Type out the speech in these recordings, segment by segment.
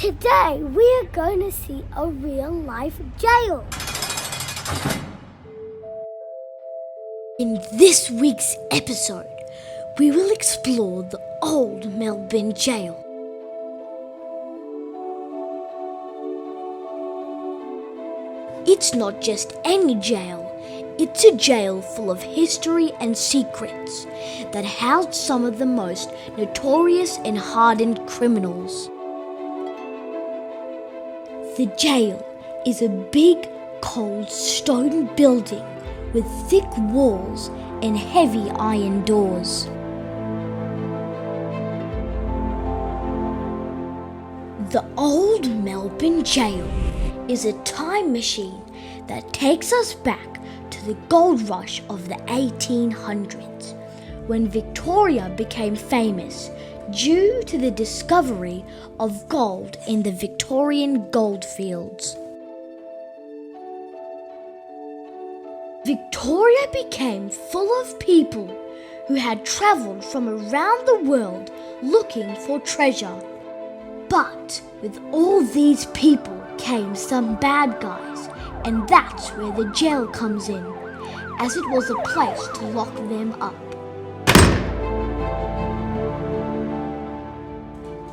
Today we are going to see a real-life jail. In this week's episode, we will explore the Old Melbourne Jail. It's not just any jail, it's a jail full of history and secrets that housed some of the most notorious and hardened criminals. The jail is a big, cold stone building with thick walls and heavy iron doors. The Old Melbourne Jail is a time machine that takes us back to the gold rush of the 1800s, when Victoria became famous due to the discovery of gold in the Victorian goldfields. Victoria became full of people who had travelled from around the world looking for treasure. But with all these people came some bad guys, and that's where the jail comes in, as it was a place to lock them up.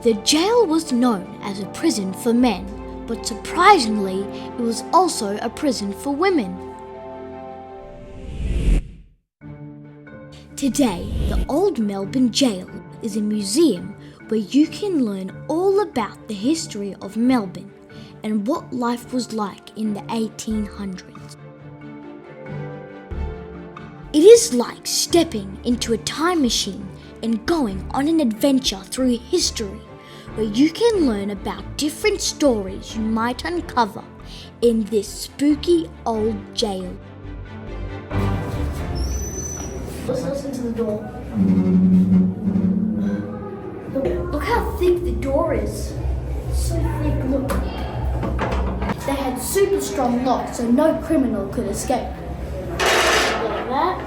The jail was known as a prison for men, but surprisingly, it was also a prison for women. Today, the Old Melbourne Jail is a museum where you can learn all about the history of Melbourne and what life was like in the 1800s. It is like stepping into a time machine and going on an adventure through history, where you can learn about different stories you might uncover in this spooky old jail. Let's listen to the door. Look how thick the door is. So thick, look. They had super strong locks so no criminal could escape. Like that.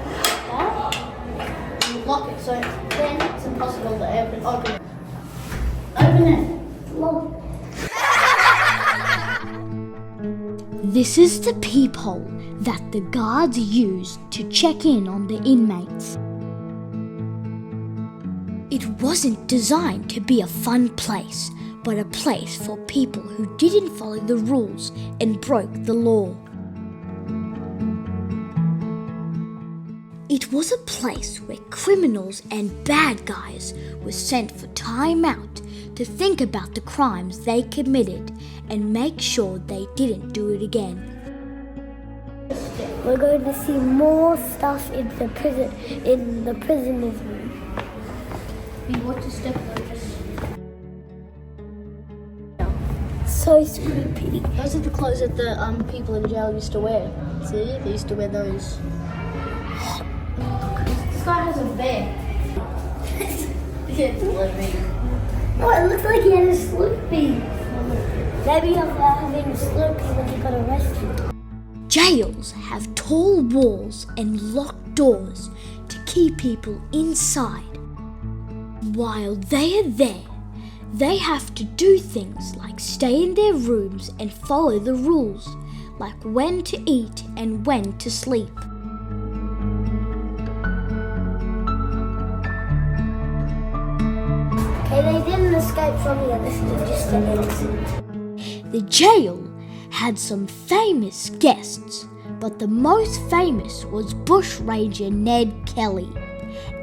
You lock it so then it's impossible to open it. Open it. Lock. This is the peephole that the guards used to check in on the inmates. It wasn't designed to be a fun place, but a place for people who didn't follow the rules and broke the law. It was a place where criminals and bad guys were sent for time out to think about the crimes they committed and make sure they didn't do it again. We're going to see more stuff in the prisoner's room. We watch a step like this. So creepy. Those are the clothes that the people in jail used to wear. See, they used to wear those. This guy has a van. Oh, it looks like he had a Sloopy. Maybe after having a Sloopy when he got arrested. Jails have tall walls and locked doors to keep people inside. While they are there, they have to do things like stay in their rooms and follow the rules, like when to eat and when to sleep. Okay, they didn't escape from here. This is just an exit. The jail had some famous guests, but the most famous was bushranger Ned Kelly,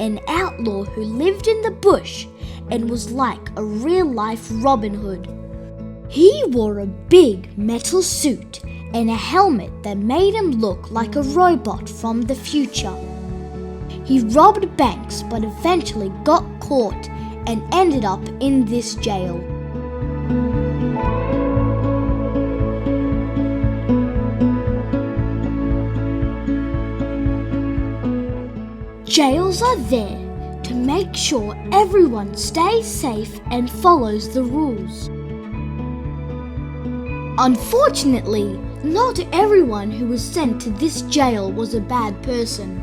an outlaw who lived in the bush and was like a real-life Robin Hood. He wore a big metal suit and a helmet that made him look like a robot from the future. He robbed banks but eventually got caught and ended up in this jail. Jails are there to make sure everyone stays safe and follows the rules. Unfortunately, not everyone who was sent to this jail was a bad person.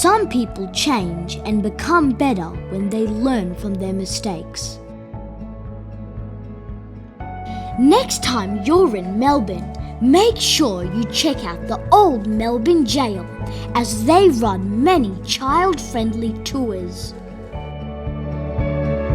Some people change and become better when they learn from their mistakes. Next time you're in Melbourne, make sure you check out the Old Melbourne Jail, as they run many child-friendly tours.